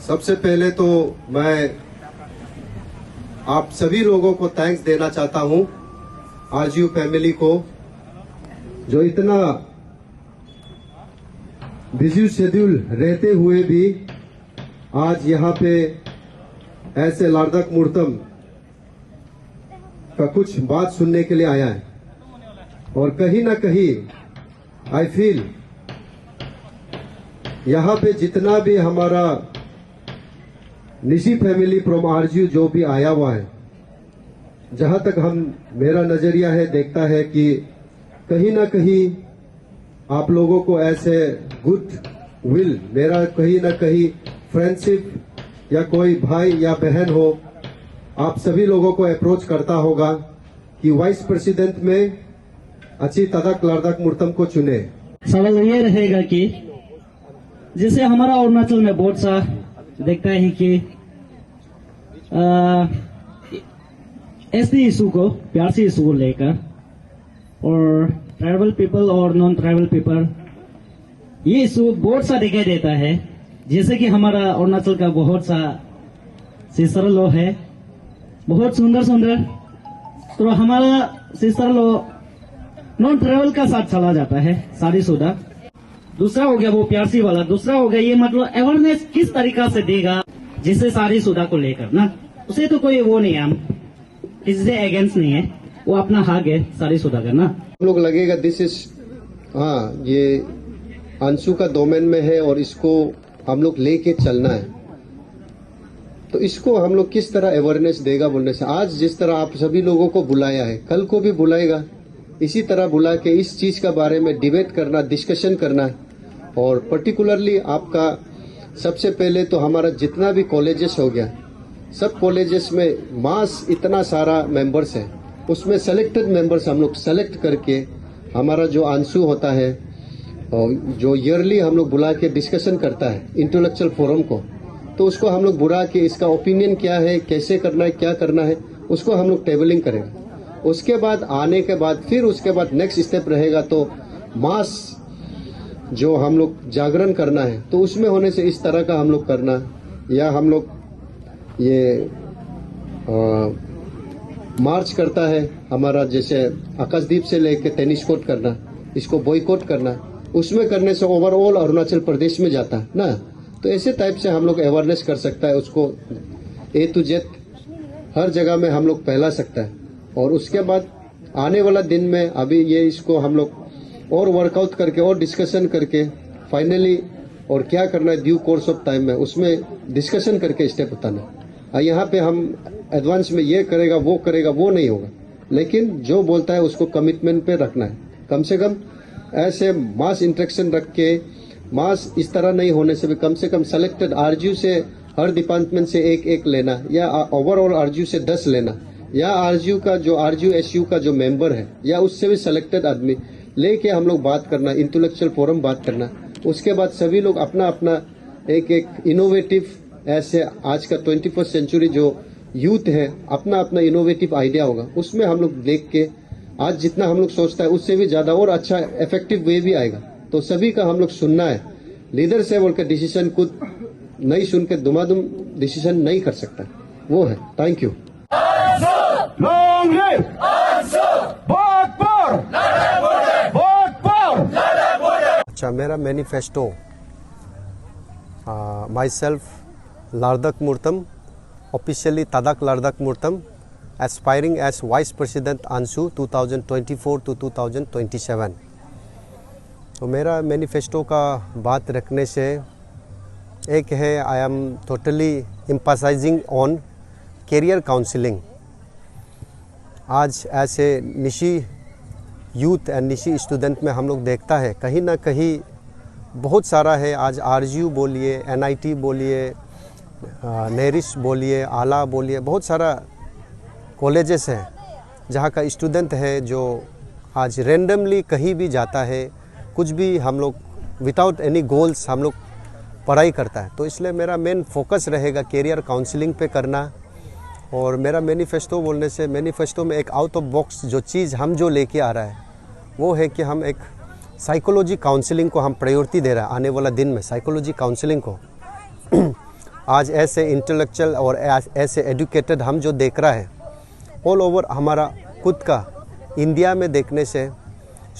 सबसे पहले तो मैं आप सभी लोगों को थैंक्स देना चाहता हूं, आरजीयू फैमिली को, जो इतना बिजी शेड्यूल रहते हुए भी आज यहाँ पे ऐसे लार्दक मुहूर्तम का कुछ बात सुनने के लिए आया है। और कहीं ना कहीं आई फील यहाँ पे जितना भी हमारा निशी फैमिली फ्रॉम आरजीयू जो भी आया हुआ है, जहां तक मेरा नजरिया है देखता है कि कहीं ना कहीं आप लोगों को ऐसे गुड विल, मेरा कहीं ना कहीं फ्रेंडशिप या कोई भाई या बहन हो, आप सभी लोगों को अप्रोच करता होगा कि वाइस प्रेसिडेंट में अच्छी तदाक लार्दक मुहूर्तम को चुने। सवाल ये रहेगा कि जैसे हमारा अरुणाचल में बहुत सा देखता है कि एसटी इशू को, पीआरसी इशू को लेकर, और ट्राइबल पीपल और नॉन ट्राइबल पीपल, ये इशू बहुत सा दिखाई देता है। जैसे कि हमारा अरुणाचल का बहुत सा सिस्टर लो है, बहुत सुंदर सुंदर, तो हमारा सिस्टर लो नॉन ट्राइबल का साथ चला जाता है शादीशुदा। दूसरा हो गया वो पीआरसी वाला, दूसरा हो गया ये मतलब अवेयरनेस किस तरीका से देगा जिससे शादीशुदा को लेकर ना, उसे तो कोई वो नहीं है, हम किसी से अगेंस्ट नहीं है, वो अपना हक है शादीशुदा करना। हम लोग लगेगा दिस इज, हाँ ये अंशु का डोमेन में है और इसको हम लोग लेके चलना है। तो इसको हम लोग किस तरह अवेयरनेस देगा बोलने से, आज जिस तरह आप सभी लोगों को बुलाया है, कल को भी बुलाएगा, इसी तरह बुला के इस चीज का बारे में डिबेट करना, डिस्कशन करना है। और पर्टिकुलरली आपका सबसे पहले तो हमारा जितना भी कॉलेजेस हो गया, सब कॉलेजेस में मास इतना सारा मेंबर्स है, उसमें सेलेक्टेड मेंबर्स हम लोग सेलेक्ट करके, हमारा जो अंशु होता है जो ईयरली हम लोग बुला के डिस्कशन करता है इंटेलेक्चुअल फोरम को, तो उसको हम लोग बुला के इसका ओपिनियन क्या है, कैसे करना है, क्या करना है, उसको हम लोग टेबलिंग करेंगे। उसके बाद आने के बाद फिर उसके बाद नेक्स्ट स्टेप रहेगा तो मास जो हम लोग जागरण करना है, तो उसमें होने से इस तरह का हम लोग करना, या हम लोग ये मार्च करता है हमारा, जैसे आकाशदीप से लेके टेनिस कोर्ट करना, इसको बॉयकॉट करना, उसमें करने से ओवरऑल अरुणाचल प्रदेश में जाता है ना। तो ऐसे टाइप से हम लोग अवेयरनेस कर सकता है, उसको ए टू जेड हर जगह में हम लोग फैला सकता है। और उसके बाद आने वाला दिन में अभी ये इसको हम लोग और वर्कआउट करके और डिस्कशन करके फाइनली और क्या करना है ड्यू कोर्स ऑफ टाइम में, उसमें डिस्कशन करके स्टेप उठाना। यहाँ पे हम एडवांस में ये करेगा वो नहीं होगा, लेकिन जो बोलता है उसको कमिटमेंट पे रखना है। कम से कम ऐसे मास इंटरेक्शन रख के, मास इस तरह नहीं होने से भी कम से कम सेलेक्टेड आरजीयू से हर डिपार्टमेंट से एक लेना, या ओवरऑल आरजीयू से 10 लेना, या आरजीयू का जो आरजीयू एसयू का जो मेंबर है या उससे भी सेलेक्टेड आदमी लेके हम लोग बात करना, इंटेलेक्चुअल फोरम बात करना। उसके बाद सभी लोग अपना अपना एक इनोवेटिव, ऐसे आज का 21st सेंचुरी जो यूथ है, अपना अपना इनोवेटिव आइडिया होगा, उसमें हम लोग देख के आज जितना हम लोग सोचता है उससे भी ज्यादा और अच्छा इफेक्टिव वे भी आएगा। तो सभी का हम लोग सुनना है, लीडर से बोल के डिसीजन खुद नहीं सुन के दुमादुम डिसीजन नहीं कर सकता, वो है। Thank you. अच्छा, मेरा manifesto, my self Lardak Muhurtam, officially Tadak Lardak Muhurtam, aspiring as vice president Anshu 2024 to 2027। तो मेरा मैनिफेस्टो का बात रखने से एक है, I am totally emphasising on career counselling. आज ऐसे Nyishi youth and Nyishi student में हम लोग देखता है कहीं ना कहीं बहुत सारा है। आज आरजीयू बोलिए, एनआईटी बोलिए, नेरिश बोलिए, आला बोलिए, बहुत सारा कॉलेजेस हैं जहाँ का स्टूडेंट है जो आज रेंडमली कहीं भी जाता है, कुछ भी हम लोग विदाउट एनी गोल्स हम लोग पढ़ाई करता है। तो इसलिए मेरा मेन फोकस रहेगा कैरियर काउंसलिंग पे करना। और मेरा मैनिफेस्टो बोलने से, मैनिफेस्टो में एक आउट ऑफ बॉक्स जो चीज़ हम जो लेके आ रहा है वो है कि हम एक साइकोलॉजी काउंसलिंग को हम प्रायोरिटी दे रहा है आने वाला दिन में, साइकोलॉजी काउंसलिंग को। आज ऐसे इंटेलेक्चुअल और ऐसे एजुकेटेड हम जो देख रहा है ऑल ओवर हमारा खुद का इंडिया में देखने से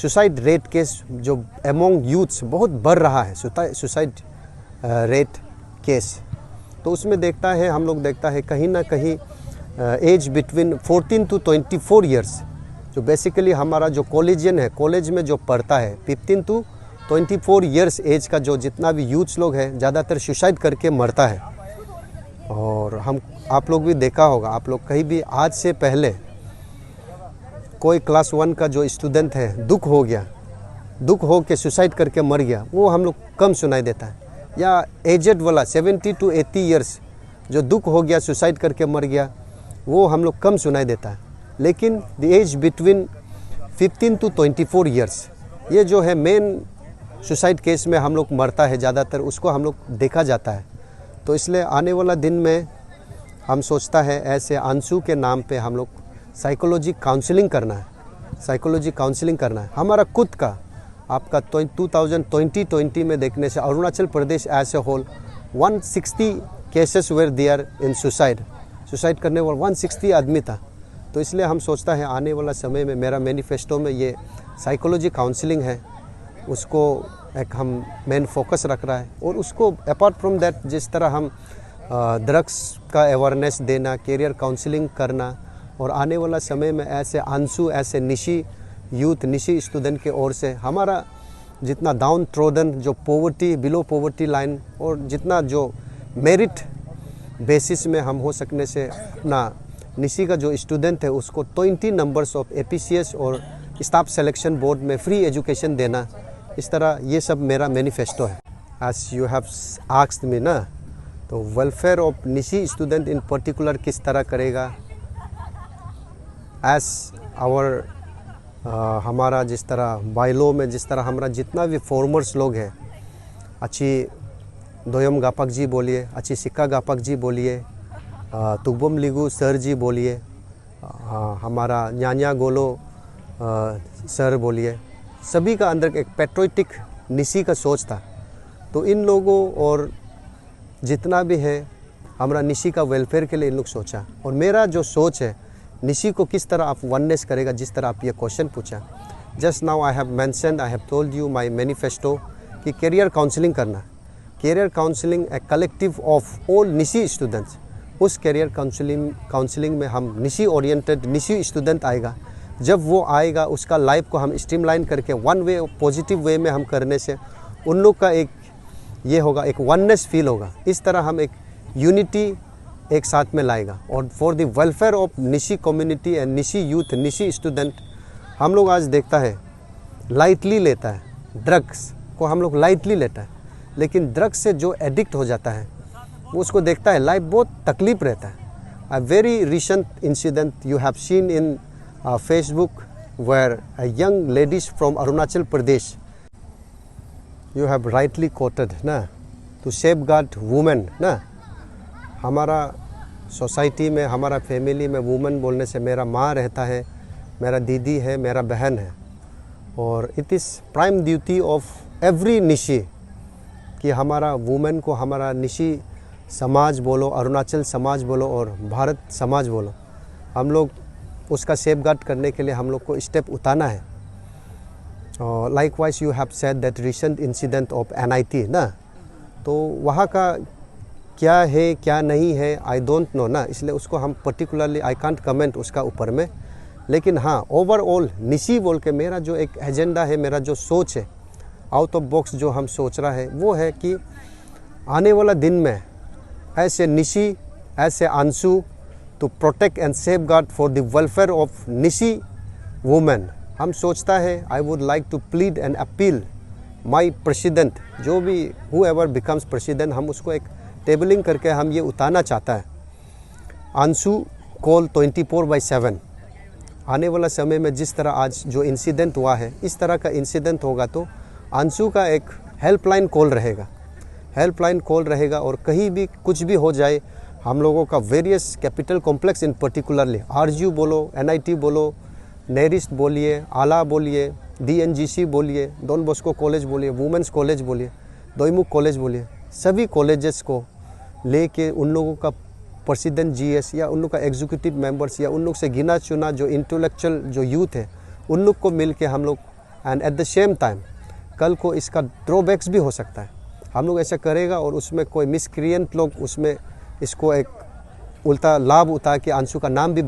सुसाइड रेट केस जो एमोंग यूथ्स बहुत बढ़ रहा है, सुसाइड रेट केस। तो उसमें देखता है हम लोग देखता है कहीं ना कहीं एज बिटवीन 14 to 24 ईयर्स, जो बेसिकली हमारा जो कॉलेजियन है, कॉलेज में जो पढ़ता है 15 to 24 ईयर्स एज का जो जितना भी यूथ्स लोग हैं ज़्यादातर सुसाइड करके मरता है। और हम आप लोग भी देखा होगा, आप लोग कहीं भी आज से पहले कोई क्लास 1 का जो स्टूडेंट है दुख हो के सुसाइड करके मर गया, वो हम लोग कम सुनाई देता है। या एजेड वाला 70 to 80 ईयर्स जो दुख हो गया सुसाइड करके मर गया, वो हम लोग कम सुनाई देता है। लेकिन the age between 15 to 24 years, ये जो है मेन सुसाइड केस में हम लोग मरता है ज़्यादातर, उसको हम लोग देखा जाता है। तो इसलिए आने वाला दिन में हम सोचता है ऐसे अंशु के नाम पे हम लोग साइकोलॉजी काउंसलिंग करना है, हमारा खुद का। आपका 2020 में देखने से Arunachal Pradesh as a whole 160 cases were there in suicide करने वाला 160 आदमी था। तो इसलिए हम सोचता है आने वाला समय में मेरा मैनिफेस्टो में ये साइकोलॉजी काउंसलिंग है, उसको एक हम मेन फोकस रख रहा है। और उसको अपार्ट फ्रॉम दैट जिस तरह हम ड्रग्स का अवेयरनेस देना, कैरियर काउंसलिंग करना, और आने वाला समय में ऐसे अंशु, ऐसे निशी यूथ, निशी स्टूडेंट के ओर से हमारा जितना डाउन ट्रोडन जो पॉवर्टी, बिलो पॉवर्टी लाइन, और जितना जो मेरिट बेसिस में हम हो सकने से अपना निशी का जो स्टूडेंट है उसको 20 नंबर्स ऑफ APCS और स्टाफ सिलेक्शन बोर्ड में फ्री एजुकेशन देना, इस तरह ये सब मेरा मैनिफेस्टो है। As you have asked me ना, तो welfare of Nyishi student in particular किस तरह करेगा, एज आवर हमारा जिस तरह बाइलो में जिस तरह हमारा जितना भी फॉर्मर्स लोग हैं, अच्छी दोयम गापक जी बोलिए, अच्छी सिक्का गापक जी बोलिए, तुगबम लिगू सर जी बोलिए, हमारा न्यान्या गोलो सर बोलिए, सभी का अंदर एक पेट्रोटिक निशी का सोच था। तो इन लोगों और जितना भी है हमारा निशी का वेलफेयर के लिए इन लोग सोचा। और मेरा जो सोच है निशी को किस तरह आप वननेस करेगा, जिस तरह आप ये क्वेश्चन पूछा, just now I have mentioned, I have told you my manifesto कि कैरियर काउंसलिंग करना, career counselling a collective of all Nyishi students. उस कैरियर काउंसलिंग में हम निशी ओरिएंटेड निशी स्टूडेंट आएगा, जब वो आएगा उसका लाइफ को हम स्ट्रीमलाइन करके वन वे पॉजिटिव वे में हम करने से उन लोग का एक ये होगा, एक वननेस फील होगा। इस तरह हम एक यूनिटी एक साथ में लाएगा। और for the welfare of Nishi community and Nishi youth, Nishi student, हम लोग आज देखता है लाइटली लेता है, ड्रग्स को हम लोग लाइटली लेता है, लेकिन ड्रग्स से जो एडिक्ट हो जाता है वो उसको देखता है लाइफ बहुत तकलीफ रहता है। A very recent incident you have seen in Facebook where a young ladies from Arunachal Pradesh, you have rightly quoted ना, to safeguard women ना। हमारा सोसाइटी में, हमारा फैमिली में वुमेन बोलने से मेरा माँ रहता है, मेरा दीदी है, मेरा बहन है। और it is prime duty of every Nishi कि हमारा वुमेन को, हमारा निशी समाज बोलो, अरुणाचल समाज बोलो और भारत समाज बोलो, हम लोग उसका सेफगार्ड करने के लिए हम लोग को स्टेप उठाना है। और likewise you have said that recent incident of NIT ना, तो वहाँ का क्या है क्या नहीं है आई डोंट नो ना, इसलिए उसको हम पर्टिकुलरली आई कांट कमेंट उसका ऊपर में। लेकिन हाँ, ओवरऑल निशी बोल के मेरा जो एक एजेंडा है, मेरा जो सोच है, आउट ऑफ बॉक्स जो हम सोच रहा है वो है कि आने वाला दिन में ऐसे निशी, ऐसे Anshu to protect and safeguard for the welfare of Nishi women, हम सोचता है I would like to plead and appeal my president, जो भी whoever becomes president, हम उसको एक टेबलिंग करके हम ये उतारना चाहता है। अंशु कॉल 24/7। आने वाला समय में जिस तरह आज जो इंसिडेंट हुआ है, इस तरह का इंसिडेंट होगा तो अंशु का एक हेल्पलाइन कॉल रहेगा, और कहीं भी कुछ भी हो जाए हम लोगों का various capital complex in particularly RGU बोलो, NIT बोलो, नेरिस्ट बोलिए, आला बोलिए, DNGC बोलिए, डॉन बॉस्को कॉलेज बोलिए, वुमेंस कॉलेज बोलिए, दोईमुख कॉलेज बोलिए, सभी कॉलेजेस को लेके उन लोगों का प्रेसिडेंट जीएस या उन लोग का एग्जीक्यूटिव मेंबर्स या उन लोग से गिना चुना जो इंटेलेक्चुअल जो यूथ है उन लोग को मिल के हम लोग and eight the same time कल को इसका ड्रॉबैक्स भी हो सकता है। हम लोग ऐसा करेगा और उसमें कोई मिसक्रिएंट लोग उसमें इसको एक उल्टा लाभ उठा के अंशु का नाम भी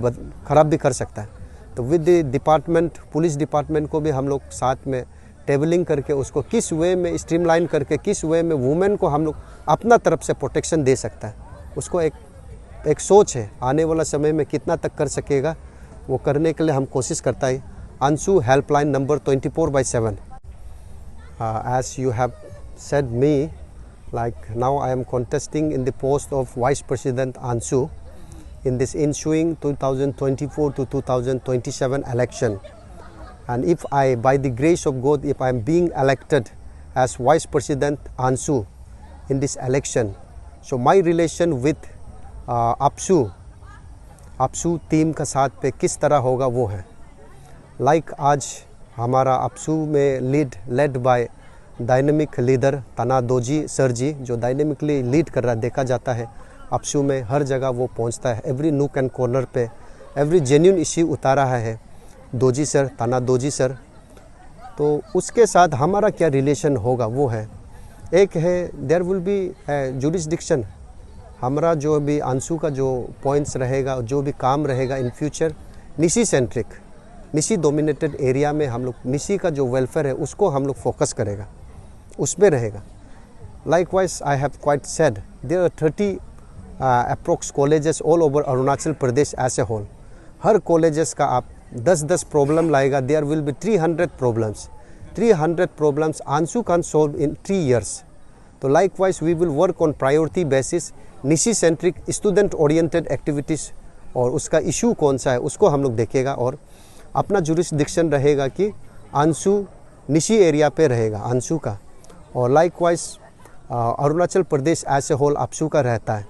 ख़राब भी कर सकता है। तो with the department police department को भी हम लोग साथ में टेबलिंग करके उसको किस वे में स्ट्रीमलाइन करके किस वे में वुमेन को हम लोग अपना तरफ से प्रोटेक्शन दे सकता है, उसको एक सोच है आने वाला समय में कितना तक कर सकेगा वो करने के लिए हम कोशिश करता है। Anshu helpline number 24/7 as you have said me, like now I am contesting in the post of Vice President Anshu in this ensuing 2024 to 2027 election, and if I, by the grace of God, if I am being elected as Vice President Anshu in this election, so my relation with AAPSU team का साथ पे किस तरह होगा वो है। Like आज हमारा अपसू में लेड बाय डायनेमिक लीडर ताना दोजी सर जी जो डायनेमिकली लीड कर रहा देखा जाता है। अपसू में हर जगह वो पहुंचता है, एवरी नूक एंड कॉर्नर पे एवरी जेन्यून इश्यू उतारा है दोजी सर, ताना दोजी सर। तो उसके साथ हमारा क्या रिलेशन होगा वो है, एक है देयर विल बी जुरिस्डिक्शन। हमारा जो भी अंशु का जो पॉइंट्स रहेगा, जो भी काम रहेगा in future Nishi centric, Nishi dominated area में हम लोग निशी का जो वेलफेयर है उसको हम लोग फोकस करेगा, उसमें रहेगा। Likewise I have quite said there are 30 approx colleges all over Arunachal Pradesh as a whole. हर कॉलेजेस का आप 10 प्रॉब्लम लाएगा, there will be 300 problems. 300 problems Anshu can solve in 3 years। तो likewise we will work on priority basis Nyishi centric student oriented activities, और उसका issue कौन सा है उसको हम लोग देखेगा, और अपना जुरिस्डिक्शन रहेगा कि अंशु निशी एरिया पे रहेगा अंशु का, और likewise Arunachal Pradesh as a whole AAPSU का रहता है।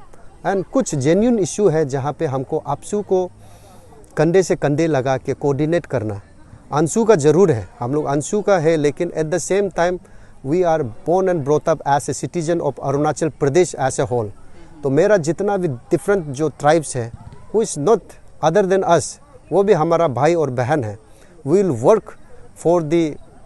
एंड कुछ जेन्यून इशू है जहाँ पे हमको अपसू को कंधे से कंधे लगा के कोऑर्डिनेट करना अंशु का ज़रूर है, हम लोग अंशु का है, लेकिन at the same time we are born and brought up as a citizen of Arunachal Pradesh as a whole. तो मेरा जितना भी डिफरेंट जो ट्राइब्स है who is not other than us, वो भी हमारा भाई और बहन है। We will work for the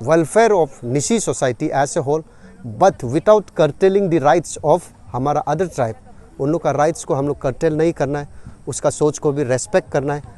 welfare of Nyishi society as a whole, but without curtailing the rights of हमारा अदर ट्राइब। उन लोग का राइट्स को हम लोग कर्टेल नहीं करना है, उसका सोच को भी रेस्पेक्ट करना है।